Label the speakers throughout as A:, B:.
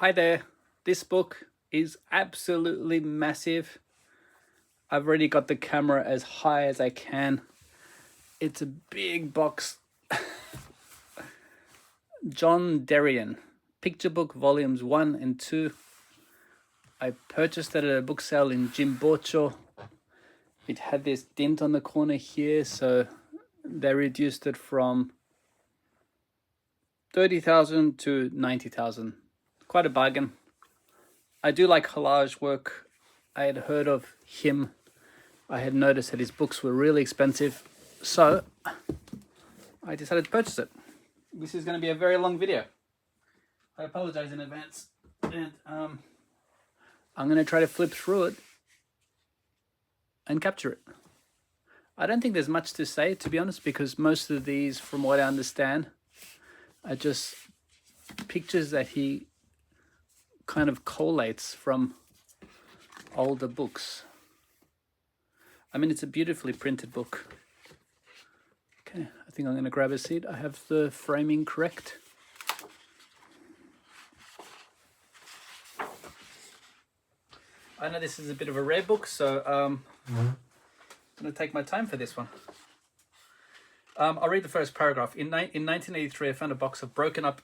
A: Hi there. This book is absolutely massive. I've already got the camera as high as I can. It's a big box. Jon Derian, Picture Book Volumes 1 and 2. I purchased it at a book sale in Jimbocho. It had this dent on the corner here, so they reduced it from 30,000 to 90,000. Quite a bargain. I do like collage work. I had heard of him. I had noticed that his books were really expensive, so I decided to purchase it. This is going to be a very long video. I apologize in advance, and I'm going to try to flip through it and capture it. I don't think there's much to say, to be honest, because most of these, from what I understand, are just pictures that he kind of collates from older books. I mean, it's a beautifully printed book. Okay, I think I'm going to grab a seat. I have the framing correct. I know this is a bit of a rare book, so I'm going to take my time for this one. I'll read the first paragraph. In 1983, I found a box of broken up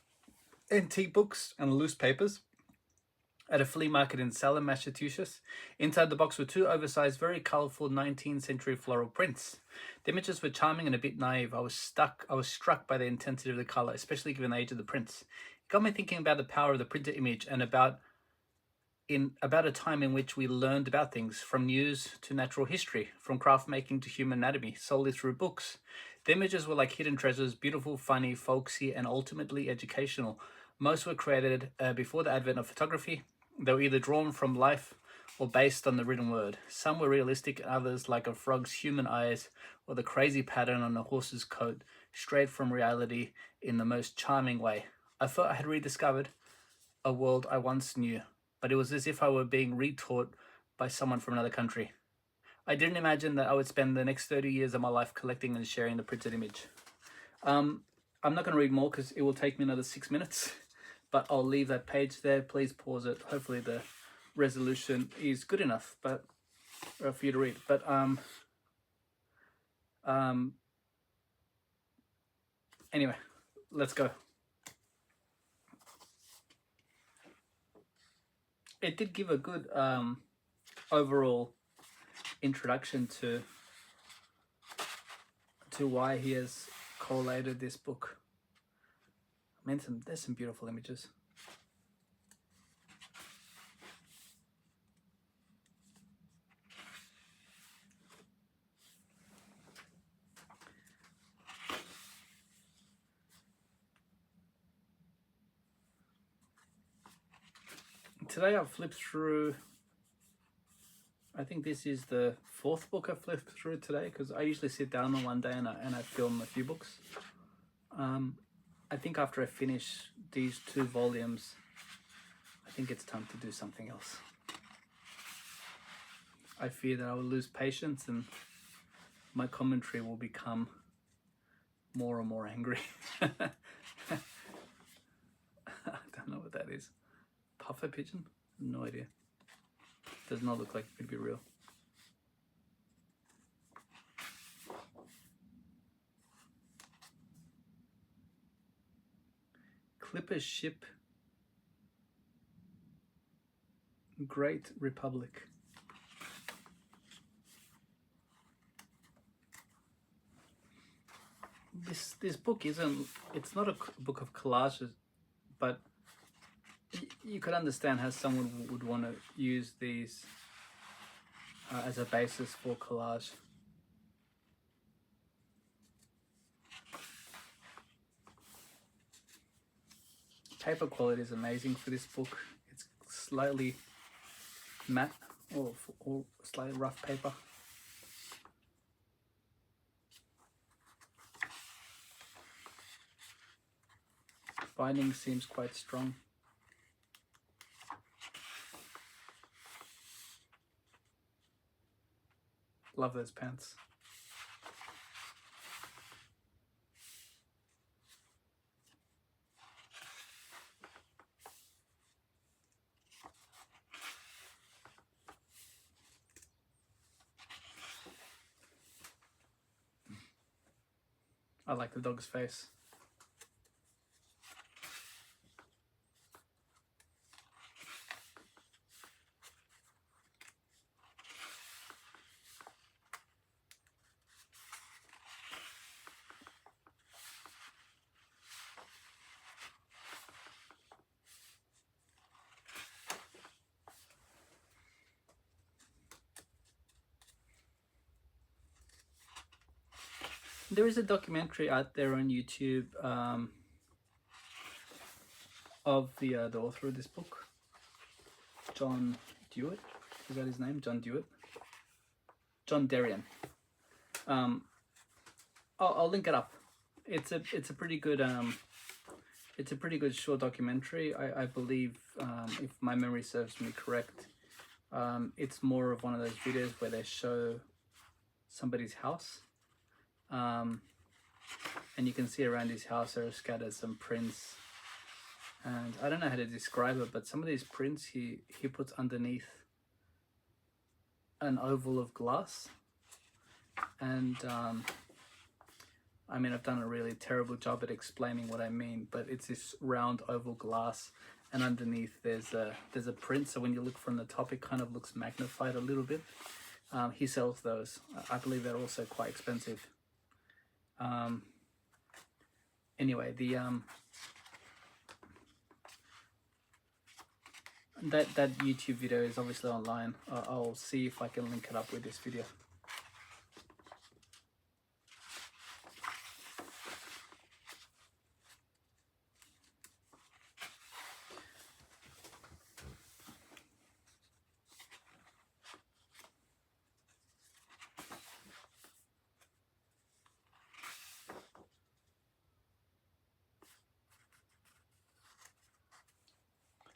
A: antique books and loose papers at a flea market in Salem, Massachusetts. Inside the box were two oversized, very colorful 19th century floral prints. The images were charming and a bit naive. I was struck by the intensity of the color, especially given the age of the prints. It got me thinking about the power of the printed image and about a time in which we learned about things, from news to natural history, from craft making to human anatomy, solely through books. The images were like hidden treasures, beautiful, funny, folksy, and ultimately educational. Most were created before the advent of photography. They were either drawn from life or based on the written word. Some were realistic, others like a frog's human eyes or the crazy pattern on a horse's coat, straight from reality in the most charming way. I thought I had rediscovered a world I once knew, but it was as if I were being retaught by someone from another country. I didn't imagine that I would spend the next 30 years of my life collecting and sharing the printed image. I'm not going to read more because it will take me another 6 minutes, but I'll leave that page there. Please pause it. Hopefully the resolution is good enough for you to read. But anyway, let's go. It did give a good overall introduction to why he has collated this book. I mean, there's some beautiful images. Today I've flipped through, I think this is the fourth book I've flipped through today, because I usually sit down on one day and I film a few books. I think after I finish these 2 volumes, I think it's time to do something else. I fear that I will lose patience and my commentary will become more and more angry. I don't know what that is. Puffer pigeon? No idea. Does not look like it could be real. Clipper ship, Great Republic. This book it's not a book of collages, but you could understand how someone would want to use these as a basis for collage. Paper quality is amazing for this book. It's slightly matte or slightly rough paper. Binding seems quite strong. Love those pants. I like the dog's face. There is a documentary out there on YouTube of the author of this book, Jon Dewett. Is that his name? Jon Dewett? Jon Derian. I'll link it up. It's a pretty good short documentary. I believe, if my memory serves me correct, it's more of one of those videos where they show somebody's house. And you can see around his house there are scattered some prints, and I don't know how to describe it, but some of these prints he puts underneath an oval of glass, and I mean, I've done a really terrible job at explaining what I mean, but it's this round oval glass, and underneath there's a print, so when you look from the top it kind of looks magnified a little bit. He sells those. I believe they're also quite expensive. Anyway, the that YouTube video is obviously online. I'll see if I can link it up with this video.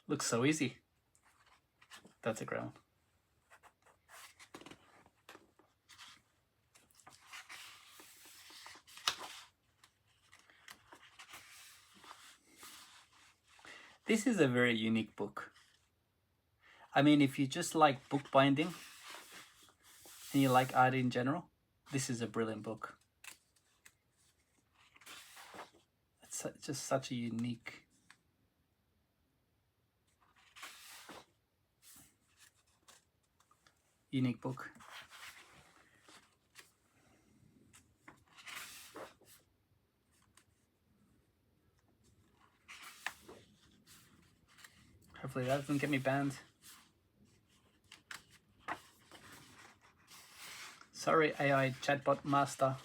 A: Looks so easy. That's a ground. This is a very unique book. I mean, if you just like bookbinding and you like art in general, this is a brilliant book. It's just such a unique book. Hopefully that doesn't get me banned. Sorry, AI chatbot master.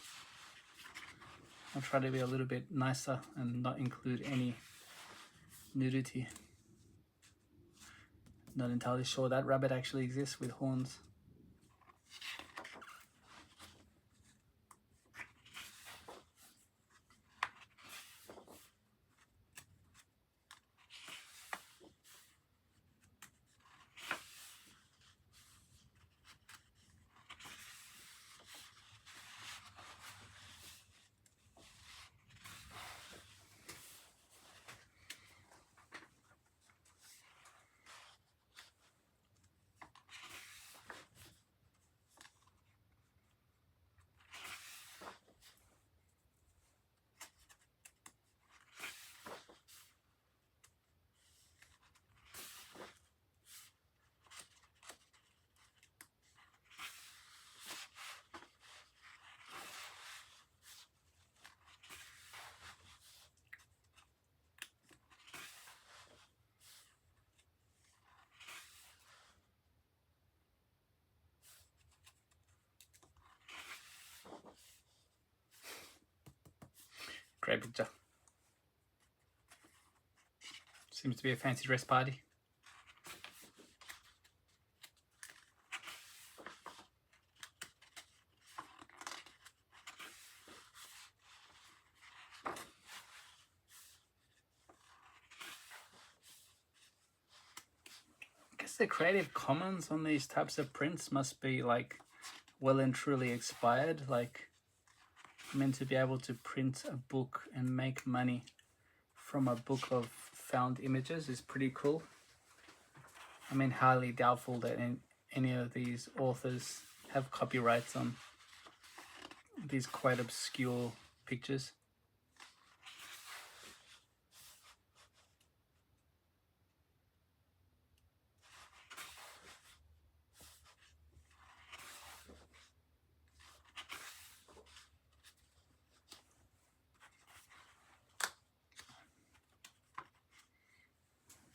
A: I'll try to be a little bit nicer and not include any nudity. Not entirely sure that rabbit actually exists with horns. Great picture. Seems to be a fancy dress party. I guess the Creative Commons on these types of prints must be like well and truly expired. Like, meant to be able to print a book and make money from a book of found images is pretty cool. I mean, highly doubtful that any of these authors have copyrights on these quite obscure pictures.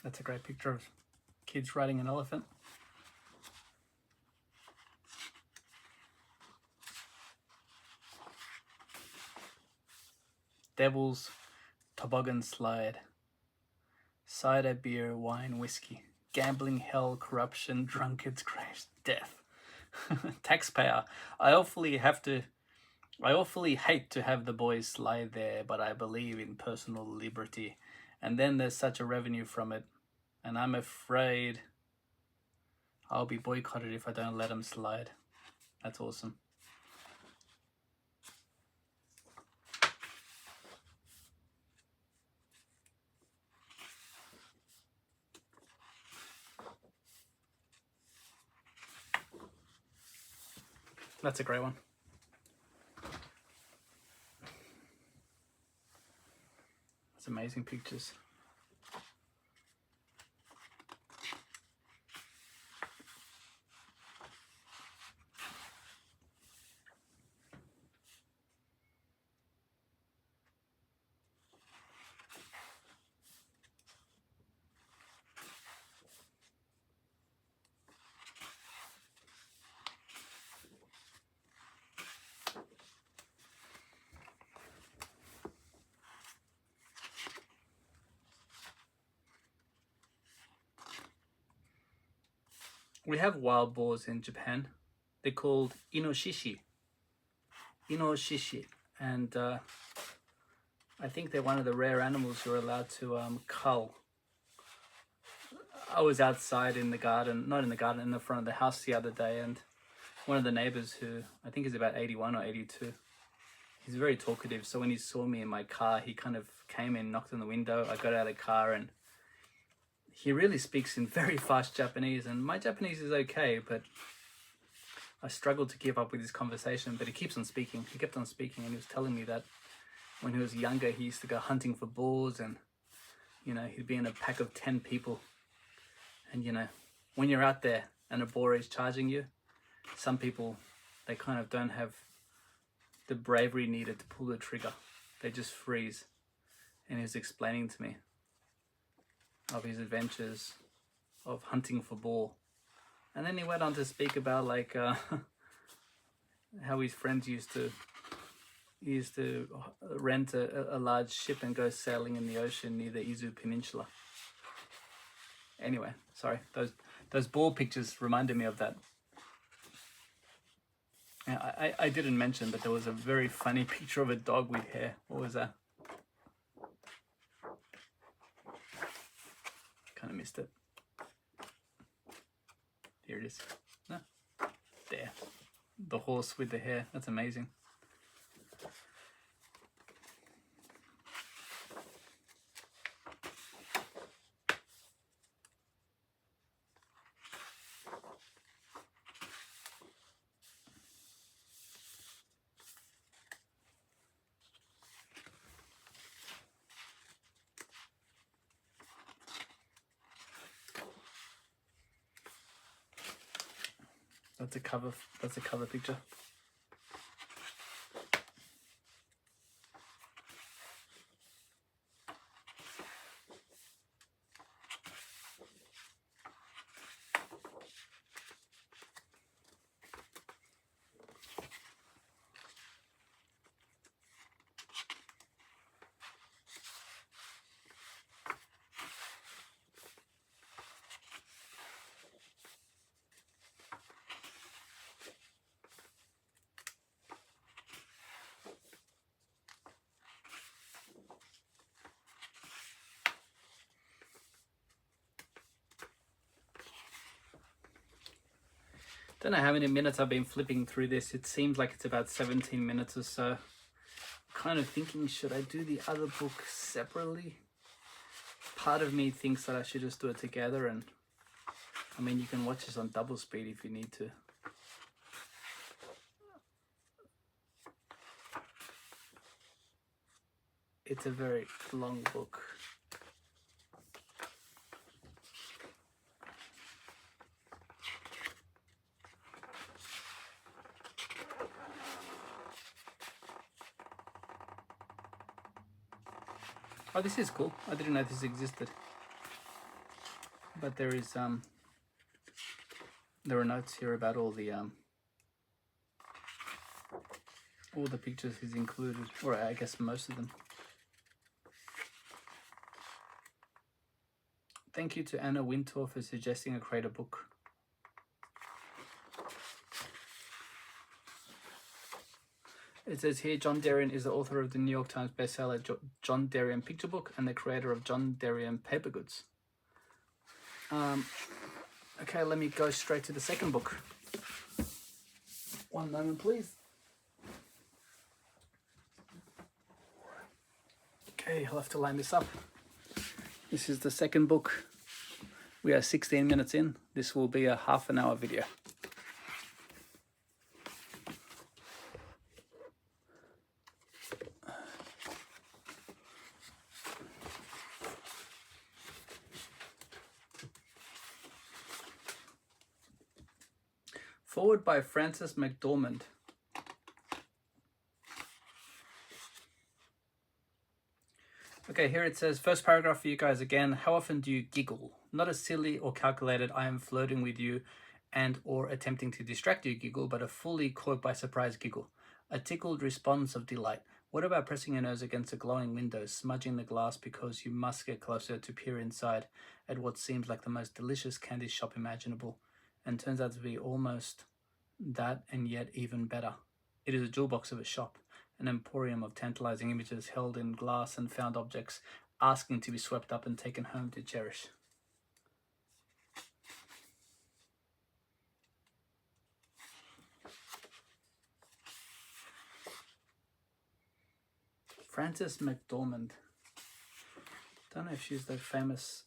A: That's a great picture of kids riding an elephant. Devil's Toboggan Slide. Cider, beer, wine, whiskey. Gambling, hell, corruption, drunkards, graves, death. Taxpayer. I awfully hate to have the boys slide there, but I believe in personal liberty. And then there's such a revenue from it. And I'm afraid I'll be boycotted if I don't let them slide. That's awesome. That's a great one. It's amazing pictures. We have wild boars in Japan. They're called inoshishi. Inoshishi. And I think they're one of the rare animals you're allowed to cull. I was outside in the garden, not in the garden, in the front of the house the other day, and one of the neighbors, who I think is about 81 or 82, he's very talkative. So when he saw me in my car, he kind of came in, knocked on the window. I got out of the car, and he really speaks in very fast Japanese, and my Japanese is okay, but I struggled to keep up with his conversation. But he keeps on speaking. He kept on speaking, and he was telling me that when he was younger, he used to go hunting for boars, and you know, he'd be in a pack of 10 people. And you know, when you're out there and a boar is charging you, some people, they kind of don't have the bravery needed to pull the trigger. They just freeze. And he was explaining to me of his adventures of hunting for boar. And then he went on to speak about like how his friends used to rent a large ship and go sailing in the ocean near the Izu Peninsula. Anyway, sorry, those boar pictures reminded me of that. I didn't mention, but there was a very funny picture of a dog with hair. What was that? Kind of missed it. Here it is. No. There. The horse with the hair. That's amazing. That's a cover picture. Don't know how many minutes I've been flipping through this. It seems like it's about 17 minutes or so. Kind of thinking, should I do the other book separately? Part of me thinks that I should just do it together, and I mean, you can watch this on double speed if you need to. It's a very long book. Oh, this is cool. I didn't know this existed. but there is there are notes here about all the pictures he's included, or I guess most of them. Thank you to Anna Wintour for suggesting a creator book. It says here, Jon Derian is the author of the New York Times bestseller Jon Derian Picture Book and the creator of Jon Derian Paper Goods. Okay, let me go straight to the second book. One moment, please. Okay, I'll have to line this up. This is the second book. We are 16 minutes in. This will be a half-an-hour video. Forward by Frances McDormand. Okay, here it says, first paragraph for you guys again. How often do you giggle? Not as silly or calculated, I am flirting with you and or attempting to distract you giggle, but a fully caught by surprise giggle. A tickled response of delight. What about pressing your nose against a glowing window, smudging the glass because you must get closer to peer inside at what seems like the most delicious candy shop imaginable, and turns out to be almost that and yet even better. It is a jewel box of a shop. An emporium of tantalizing images held in glass and found objects, asking to be swept up and taken home to cherish. Frances McDormand. Don't know if she's the famous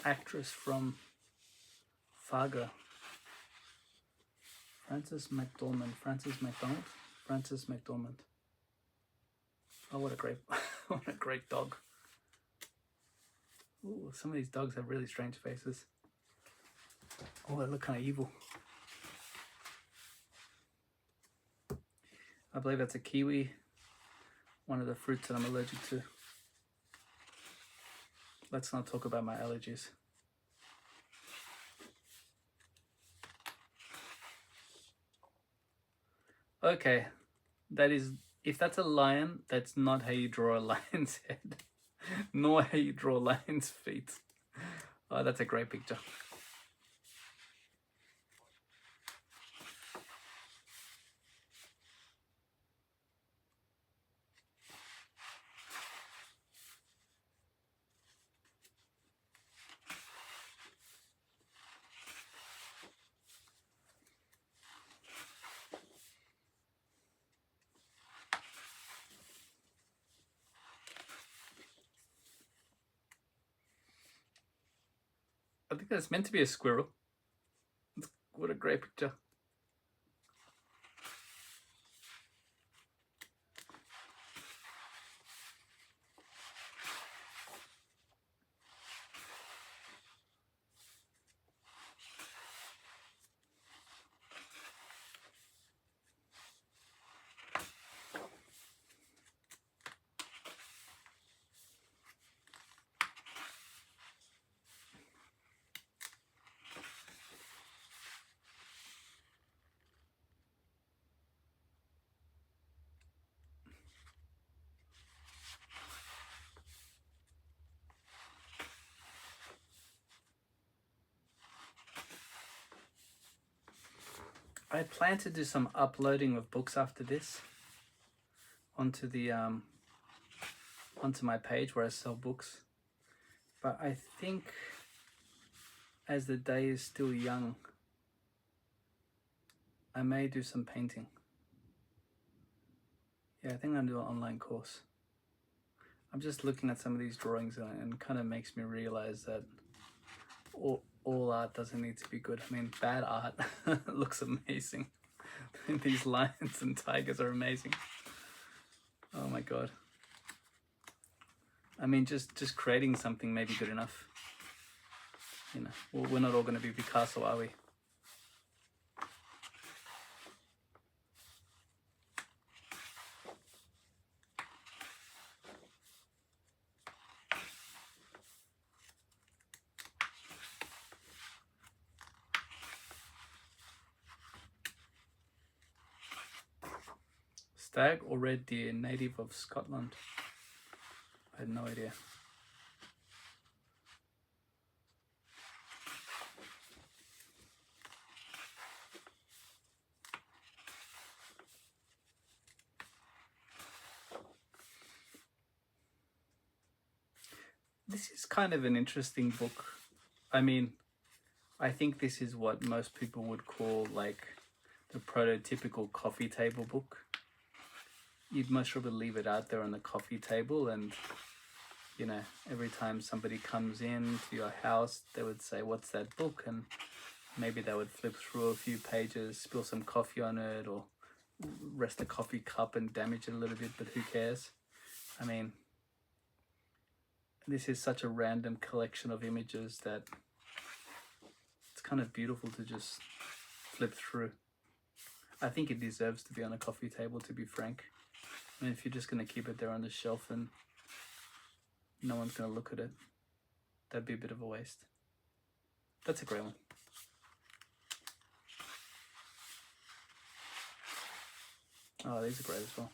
A: actress from Fargo. Frances McDormand. Oh, what a great, what a great dog. Ooh, some of these dogs have really strange faces. Oh, they look kind of evil. I believe that's a kiwi, one of the fruits that I'm allergic to. Let's not talk about my allergies. Okay, that is, if that's a lion, that's not how you draw a lion's head, nor how you draw a lion's feet. Oh, that's a great picture. I think that's meant to be a squirrel. What a great picture. I plan to do some uploading of books after this onto the onto my page where I sell books, but I think as the day is still young, I may do some painting. Yeah, I think I'm gonna do an online course. I'm just looking at some of these drawings and it kind of makes me realize that all art doesn't need to be good. I mean, bad art looks amazing. These lions and tigers are amazing. Oh my god. I mean, just creating something may be good enough. You know, well, we're not all going to be Picasso, are we? Stag or red deer, native of Scotland? I had no idea. This is kind of an interesting book. I mean, I think this is what most people would call like the prototypical coffee table book. You'd most probably leave it out there on the coffee table, and you know, every time somebody comes in to your house, they would say, "What's that book?" And maybe they would flip through a few pages, spill some coffee on it, or rest the coffee cup and damage it a little bit, but who cares? I mean, this is such a random collection of images that it's kind of beautiful to just flip through. I think it deserves to be on a coffee table, to be frank. I mean, if you're just going to keep it there on the shelf and no one's going to look at it, that'd be a bit of a waste. That's a great one. Oh, these are great as well.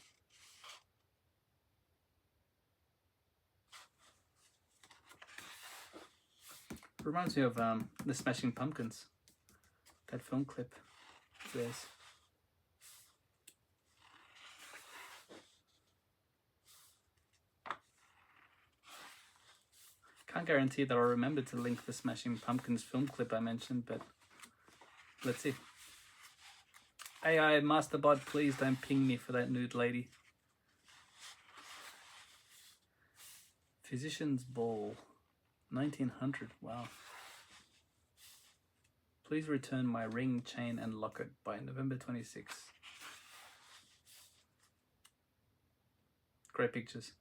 A: Reminds me of the Smashing Pumpkins, that film clip. There's can't guarantee that I'll remember to link the Smashing Pumpkins film clip I mentioned, but let's see. AI Masterbot, please don't ping me for that nude lady. Physician's Ball, 1900, wow. Please return my ring, chain and locket by November 26th. Great pictures.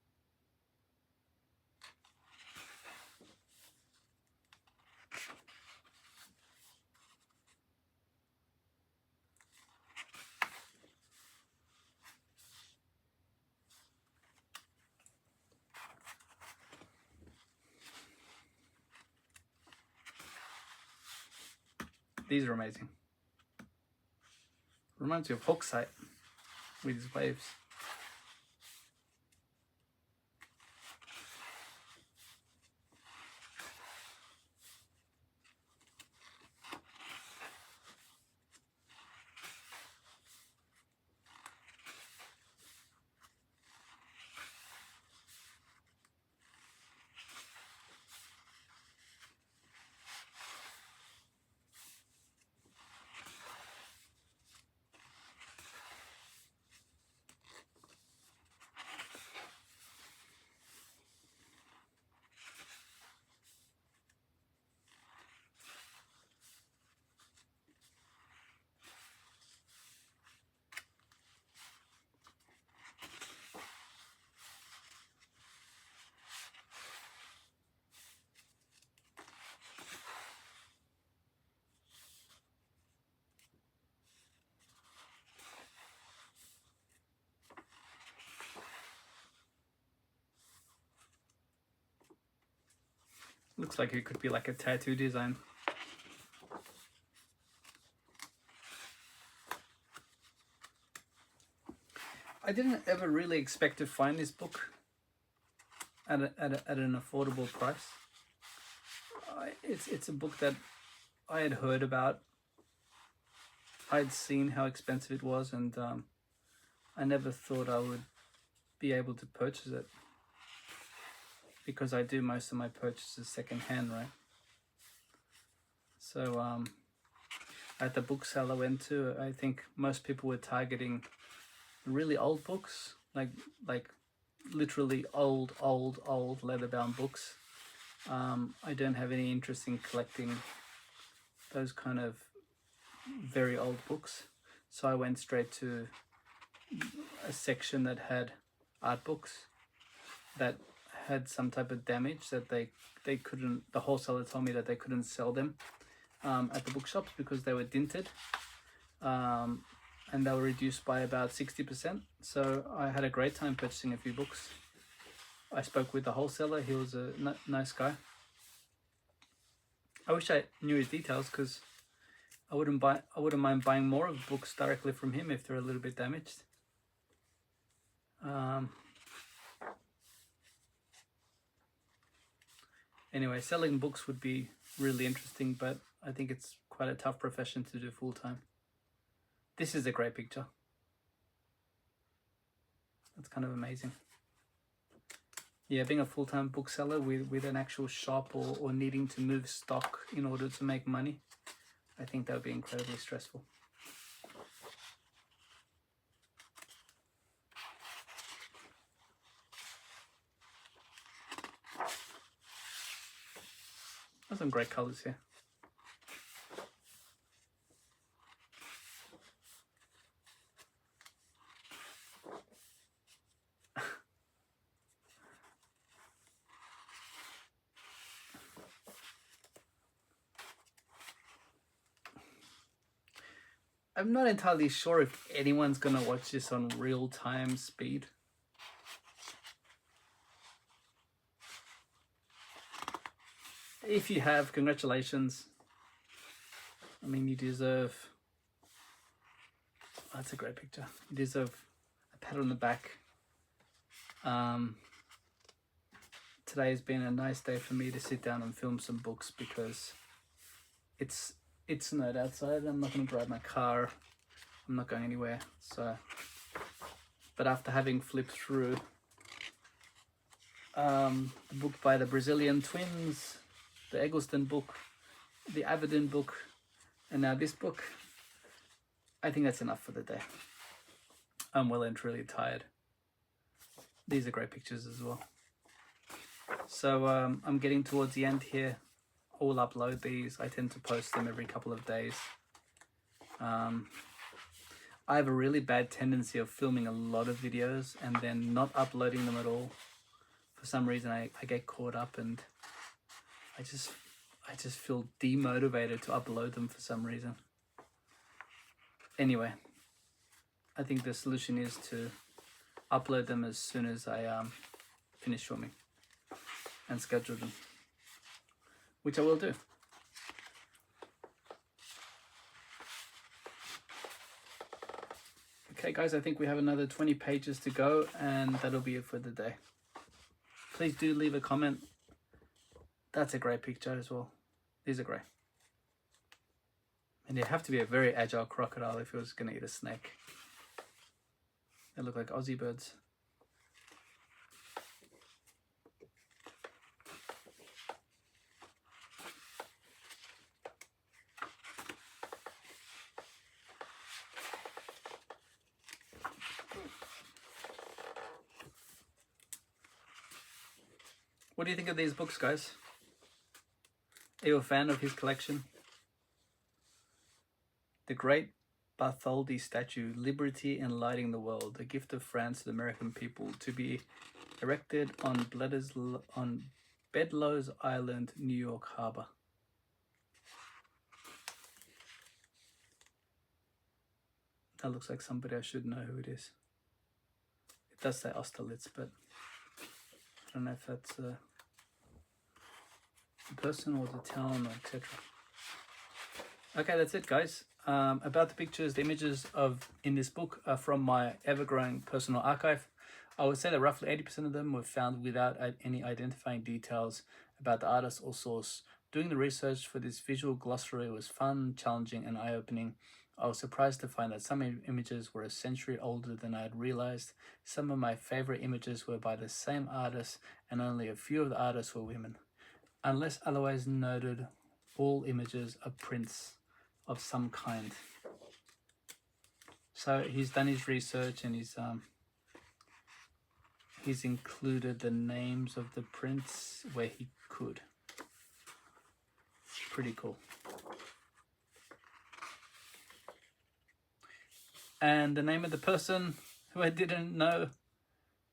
A: These are amazing. Reminds me of Hawkseye with his waves. Looks like it could be like a tattoo design. I didn't ever really expect to find this book at an affordable price. It's a book that I had heard about. I'd seen how expensive it was, and I never thought I would be able to purchase it, because I do most of my purchases secondhand, right? So at the book sale I went to, I think most people were targeting really old books, like literally old leather-bound books. I don't have any interest in collecting those kind of very old books, so I went straight to a section that had art books that had some type of damage that they couldn't, the wholesaler told me that they couldn't sell them at the bookshops because they were dinted, and they were reduced by about 60%. So I had a great time purchasing a few books. I spoke with the wholesaler. He was a nice guy. I wish I knew his details, because I wouldn't mind buying more of books directly from him if they're a little bit damaged. Anyway, selling books would be really interesting, but I think it's quite a tough profession to do full time. This is a great picture. That's kind of amazing. Yeah, being a full-time bookseller with an actual shop or needing to move stock in order to make money, I think that would be incredibly stressful. There's some great colors here. I'm not entirely sure if anyone's gonna watch this on real-time speed. If you have, congratulations. I mean, you deserve... Oh, that's a great picture. You deserve a pat on the back. Today has been a nice day for me to sit down and film some books because it's snowed outside. I'm not going to drive my car. I'm not going anywhere. So, but after having flipped through the book by the Brazilian twins, the Eggleston book, the Aberdeen book, and now this book, I think that's enough for the day. I'm well and truly tired. These are great pictures as well. So I'm getting towards the end here. I will upload these. I tend to post them every couple of days. I have a really bad tendency of filming a lot of videos and then not uploading them at all. For some reason I get caught up and I just feel demotivated to upload them for some reason. Anyway, I think the solution is to upload them as soon as I finish filming and schedule them, which I will do. Okay guys, I think we have another 20 pages to go and that'll be it for the day. Please do leave a comment. That's a great picture as well. These are great. And you have to be a very agile crocodile if it was going to eat a snake. They look like Aussie birds. What do you think of these books, guys? Are you a fan of his collection? The Great Bartholdi Statue, Liberty and Lighting the World, a gift of France to the American people, to be erected on Bedloe's Island, New York Harbor. That looks like somebody I should know who it is. It does say Austerlitz, but I don't know if that's the person or the town or etc. Okay, that's it, guys. About the pictures, the images in this book are from my ever-growing personal archive. I would say that roughly 80% of them were found without any identifying details about the artist or source. Doing the research for this visual glossary was fun, challenging, and eye-opening. I was surprised to find that some images were a century older than I had realized. Some of my favorite images were by the same artist, and only a few of the artists were women. Unless otherwise noted, all images are prints of some kind. So he's done his research and he's included the names of the prints where he could. Pretty cool. And the name of the person who I didn't know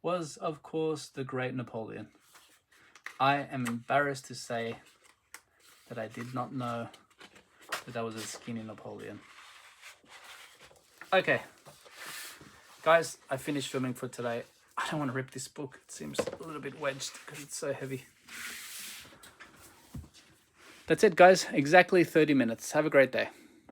A: was, of course, the Great Napoleon. I am embarrassed to say that I did not know that was a skinny Napoleon. Okay, guys, I finished filming for today. I don't want to rip this book. It seems a little bit wedged because it's so heavy. That's it, guys. Exactly 30 minutes. Have a great day.